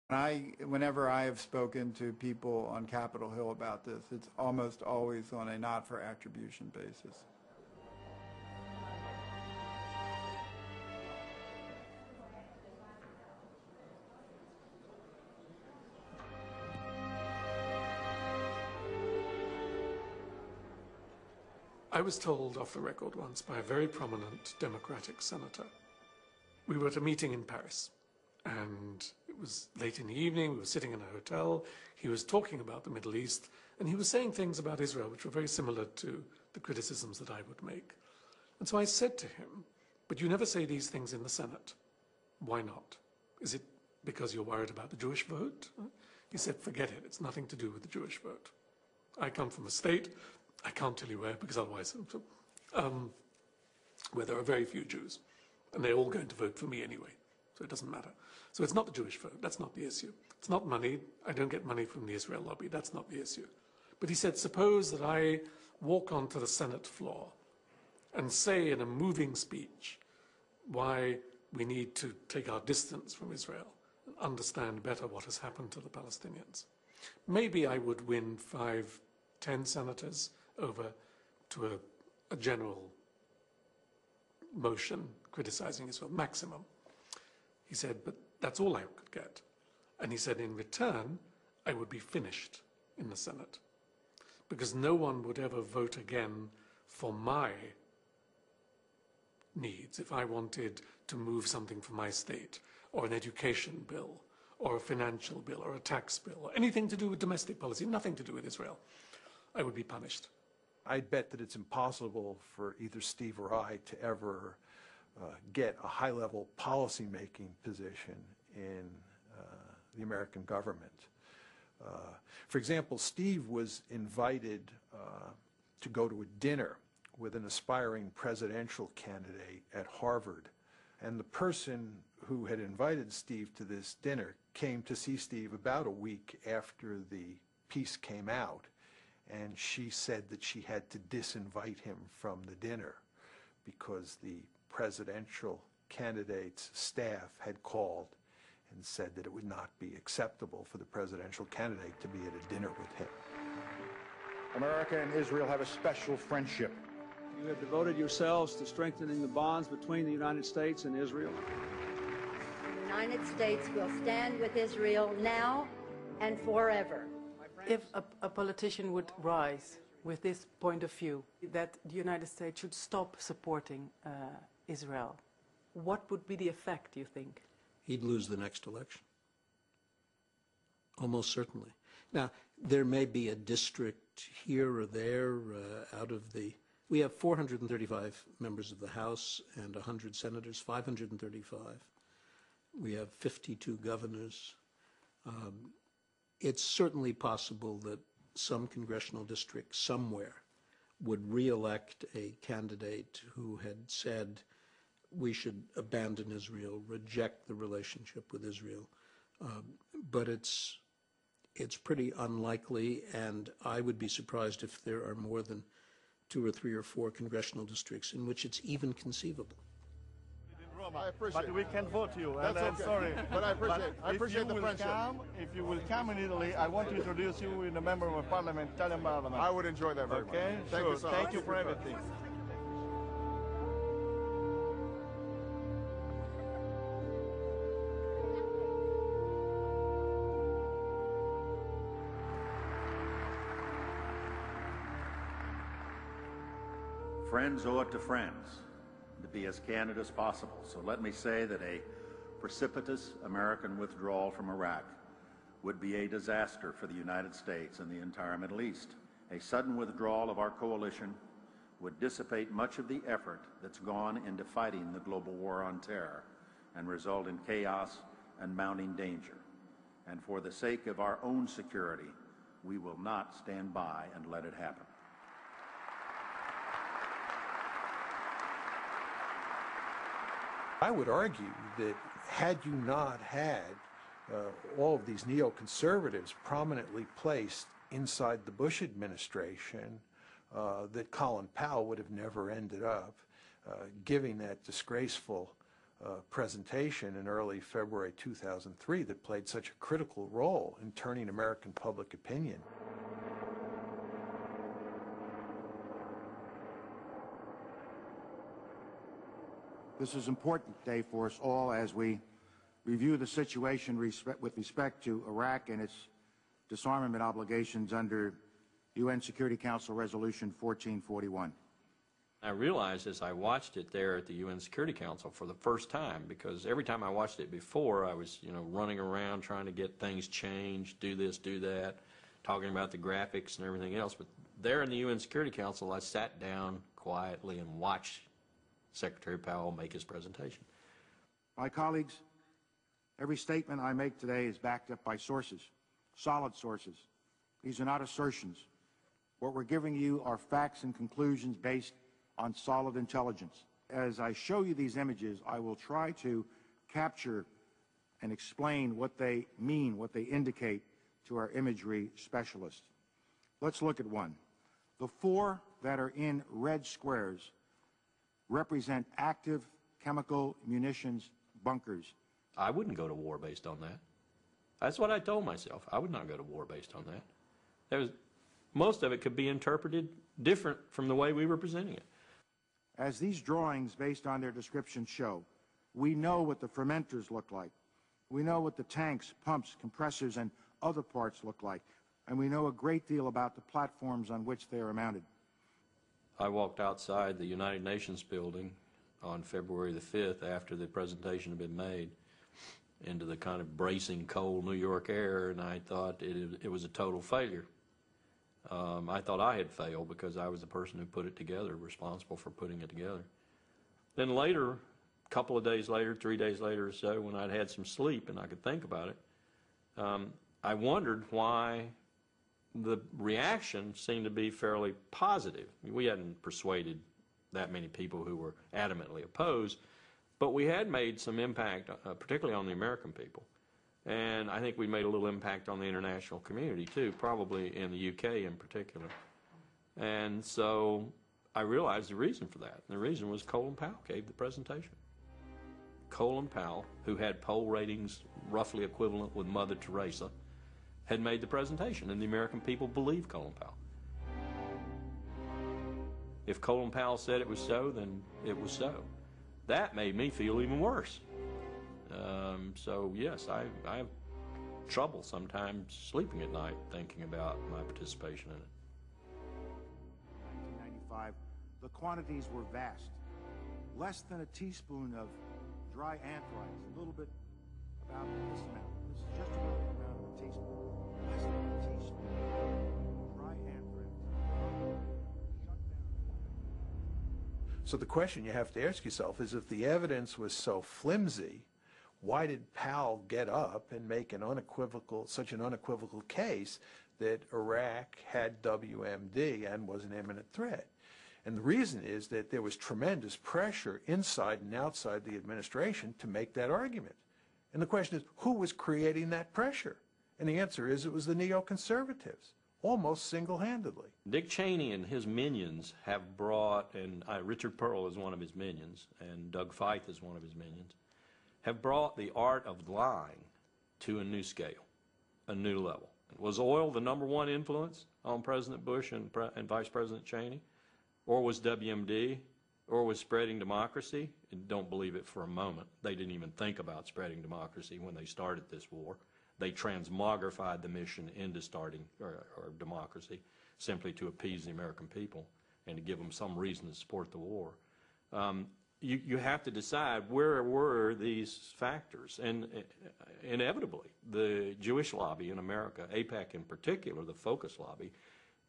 Whenever I have spoken to people on Capitol Hill about this, it's almost always on a not for attribution basis. I was told off the record once by a very prominent Democratic senator. We were at a meeting in Paris, and it was late in the evening. We were sitting in a hotel. He was talking about the Middle East, and he was saying things about Israel which were very similar to the criticisms that I would make. And so I said to him, "But you never say these things in the Senate. Why not? Is it because you're worried about the Jewish vote?" He said, "Forget it. It's nothing to do with the Jewish vote. I come from a state, I can't tell you where, because otherwise, where there are very few Jews, and they're all going to vote for me anyway, so it doesn't matter. So it's not the Jewish vote, that's not the issue. It's not money, I don't get money from the Israel lobby, that's not the issue." But he said, suppose that I walk onto the Senate floor and say in a moving speech why we need to take our distance from Israel and understand better what has happened to the Palestinians. Maybe I would win 5, 10 senators over to a general motion criticizing Israel, maximum. He said, but that's all I could get. And he said, in return, I would be finished in the Senate, because no one would ever vote again for my needs if I wanted to move something for my state, or an education bill, or a financial bill, or a tax bill, or anything to do with domestic policy, nothing to do with Israel. I would be punished. I'd bet that it's impossible for either Steve or I to ever get a high-level policy-making position in the American government. For example, Steve was invited to go to a dinner with an aspiring presidential candidate at Harvard, and the person who had invited Steve to this dinner came to see Steve about a week after the piece came out. And she said that she had to disinvite him from the dinner because the presidential candidate's staff had called and said that it would not be acceptable for the presidential candidate to be at a dinner with him. America and Israel have a special friendship. You have devoted yourselves to strengthening the bonds between the United States and Israel. The United States will stand with Israel now and forever. If a politician would rise with this point of view, that the United States should stop supporting Israel, what would be the effect, do you think? He'd lose the next election. Almost certainly. Now, there may be a district here or there out of the... We have 435 members of the House and 100 senators, 535. We have 52 governors. It's certainly possible that some congressional district somewhere would re-elect a candidate who had said we should abandon Israel, reject the relationship with Israel. But it's pretty unlikely, and I would be surprised if there are more than 2 or 3 or 4 congressional districts in which it's even conceivable. I appreciate but we can vote you. That's and I'm okay. sorry. But I appreciate the friendship. If you will come in Italy, I want to introduce you in a member of a parliament, Italian parliament. I would enjoy that very much. Thank sure. you so much. Thank you for everything. Friends owe it to friends to be as candid as possible. So let me say that a precipitous American withdrawal from Iraq would be a disaster for the United States and the entire Middle East. A sudden withdrawal of our coalition would dissipate much of the effort that's gone into fighting the global war on terror and result in chaos and mounting danger. And for the sake of our own security, we will not stand by and let it happen. I would argue that had you not had all of these neoconservatives prominently placed inside the Bush administration, that Colin Powell would have never ended up giving that disgraceful presentation in early February 2003 that played such a critical role in turning American public opinion. This is an important day for us all as we review the situation with respect to Iraq and its disarmament obligations under UN Security Council Resolution 1441. I realized as I watched it there at the UN Security Council for the first time, because every time I watched it before, I was, running around trying to get things changed, do this, do that, talking about the graphics and everything else. But there in the UN Security Council, I sat down quietly and watched Secretary Powell make his presentation. My colleagues, every statement I make today is backed up by sources, solid sources. These are not assertions. What we're giving you are facts and conclusions based on solid intelligence. As I show you these images, I will try to capture and explain what they mean, what they indicate to our imagery specialists. Let's look at one. The four that are in red squares represent active chemical munitions bunkers. I wouldn't go to war based on that. That's what I told myself. I would not go to war based on that. Most of it could be interpreted different from the way we were presenting it. As these drawings, based on their descriptions, show, we know what the fermenters look like. We know what the tanks, pumps, compressors, and other parts look like. And we know a great deal about the platforms on which they are mounted. I walked outside the United Nations building on February the 5th after the presentation had been made into the kind of bracing cold New York air, and I thought it was a total failure. I thought I had failed because I was the person who put it together, responsible for putting it together. Then later, a couple of days later, 3 days later or so, when I'd had some sleep and I could think about it, I wondered why the reaction seemed to be fairly positive. We hadn't persuaded that many people who were adamantly opposed, but we had made some impact, particularly on the American people. And I think we made a little impact on the international community too, probably in the UK in particular. And so I realized the reason for that. The reason was Colin Powell gave the presentation. Colin Powell, who had poll ratings roughly equivalent with Mother Teresa, had made the presentation, and the American people believed Colin Powell. If Colin Powell said it was so, then it was so. That made me feel even worse. So yes, I have trouble sometimes sleeping at night thinking about my participation in it. 1995, the quantities were vast. Less than a teaspoon of dry anthrax, a little bit about this amount. This is just about the amount of a teaspoon. Less than a teaspoon of dry anthrax. Shut down. So the question you have to ask yourself is, if the evidence was so flimsy, why did Powell get up and make such an unequivocal case that Iraq had WMD and was an imminent threat? And the reason is that there was tremendous pressure inside and outside the administration to make that argument. And the question is, who was creating that pressure? And the answer is, it was the neoconservatives, almost single-handedly. Dick Cheney and his minions have brought, and Richard Pearl is one of his minions, and Doug Feith is one of his minions, have brought the art of lying to a new scale, a new level. Was oil the #1 influence on President Bush and Vice President Cheney? Or was WMD? Or was spreading democracy? And don't believe it for a moment. They didn't even think about spreading democracy when they started this war. They transmogrified the mission into starting or democracy simply to appease the American people and to give them some reason to support the war. You have to decide, where were these factors? And inevitably, the Jewish lobby in America, AIPAC in particular, the focus lobby,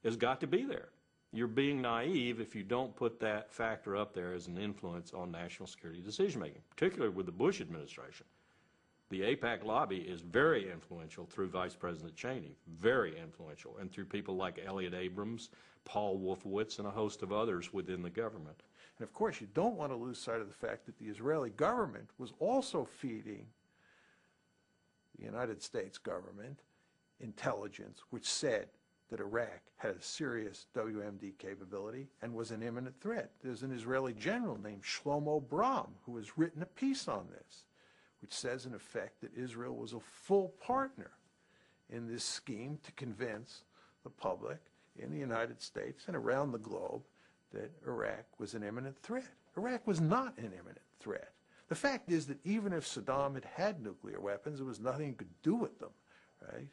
has got to be there. You're being naive if you don't put that factor up there as an influence on national security decision-making, particularly with the Bush administration. The AIPAC lobby is very influential through Vice President Cheney, very influential, and through people like Elliot Abrams, Paul Wolfowitz, and a host of others within the government. And of course, you don't want to lose sight of the fact that the Israeli government was also feeding the United States government intelligence, which said that Iraq had a serious WMD capability and was an imminent threat. There's an Israeli general named Shlomo Bram who has written a piece on this, which says in effect that Israel was a full partner in this scheme to convince the public in the United States and around the globe that Iraq was an imminent threat. Iraq was not an imminent threat. The fact is that even if Saddam had had nuclear weapons, there was nothing you could do with them, right?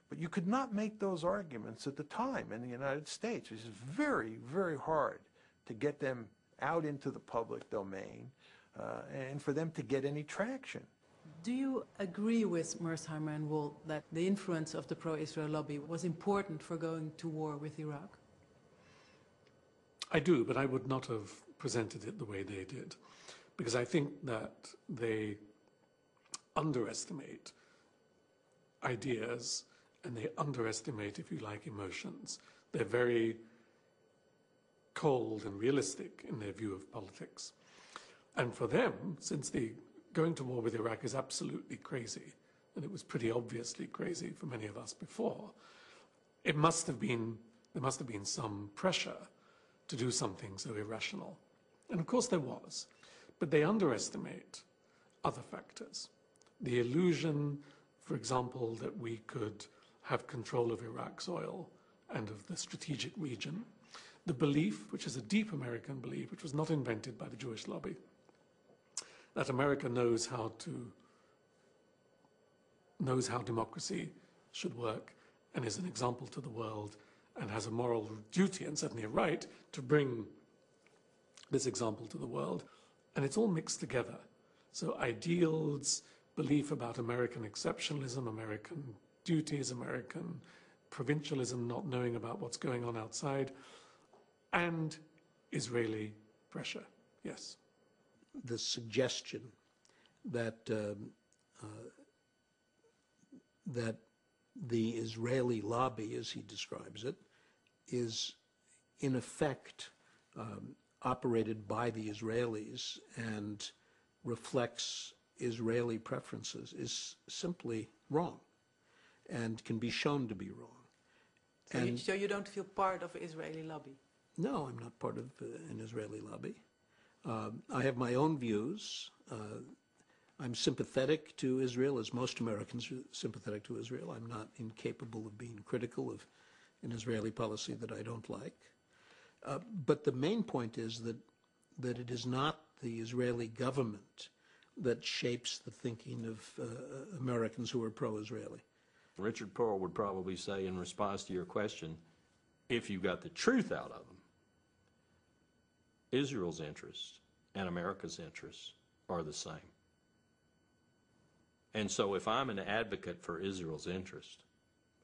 But you could not make those arguments at the time in the United States. It was very, very hard to get them out into the public domain and for them to get any traction. Do you agree with Mearsheimer and Wohl that the influence of the pro-Israel lobby was important for going to war with Iraq? I do, but I would not have presented it the way they did, because I think that they underestimate ideas and they underestimate, if you like, emotions. They're very cold and realistic in their view of politics. And for them, since the going to war with Iraq is absolutely crazy, and it was pretty obviously crazy for many of us before, there must have been some pressure to do something so irrational. And of course there was, but they underestimate other factors. The illusion, for example, that we could have control of Iraq's oil and of the strategic region. The belief, which is a deep American belief, which was not invented by the Jewish lobby, that America knows how democracy should work and is an example to the world and has a moral duty and certainly a right to bring this example to the world. And it's all mixed together. So ideals, belief about American exceptionalism, American duties, American provincialism, not knowing about what's going on outside, and Israeli pressure. Yes. The suggestion that that the Israeli lobby, as he describes it, is in effect operated by the Israelis and reflects Israeli preferences is simply wrong and can be shown to be wrong. So you don't feel part of the Israeli lobby? No, I'm not part of an Israeli lobby. I have my own views. I'm sympathetic to Israel, as most Americans are sympathetic to Israel. I'm not incapable of being critical of an Israeli policy that I don't like. But the main point is that it is not the Israeli government that shapes the thinking of Americans who are pro-Israeli. Richard Pearl would probably say in response to your question, if you got the truth out of them, Israel's interests and America's interests are the same. And so if I'm an advocate for Israel's interest,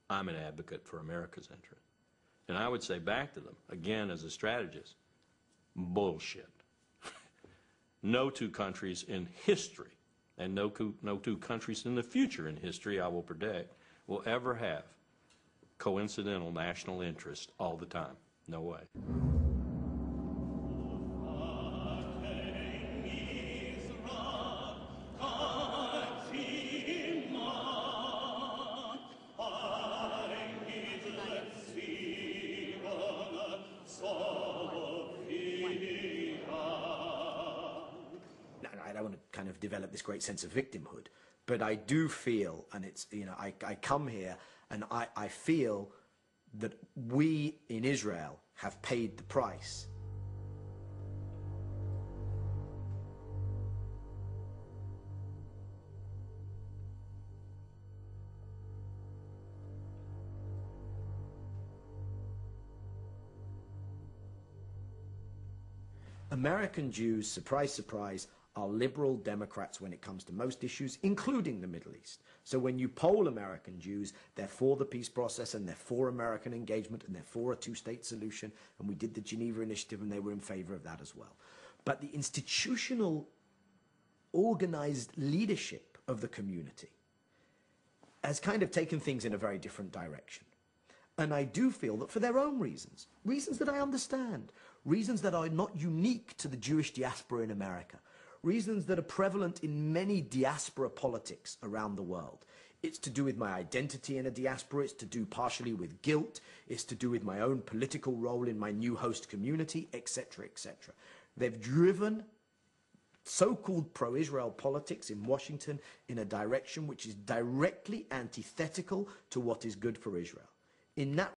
I'm an advocate for America's interest. And I would say back to them, again as a strategist, bullshit. No two countries in history, and no two countries in the future in history, I will predict, will ever have coincidental national interest all the time. No way. I don't want to kind of develop this great sense of victimhood, but I do feel, and it's, you know, I come here and I feel that we in Israel have paid the price. American Jews, surprise, surprise, are liberal Democrats when it comes to most issues, including the Middle East. So when you poll American Jews, they're for the peace process and they're for American engagement and they're for a two-state solution. And we did the Geneva Initiative and they were in favor of that as well. But the institutional, organized leadership of the community has kind of taken things in a very different direction. And I do feel that for their own reasons, reasons that I understand, reasons that are not unique to the Jewish diaspora in America, reasons that are prevalent in many diaspora politics around the world, It's to do with my identity in a diaspora. It's to do partially with guilt. It's to do with my own political role in my new host community, etc., etc. They've driven so-called pro-Israel politics in Washington in a direction which is directly antithetical to what is good for Israel. In that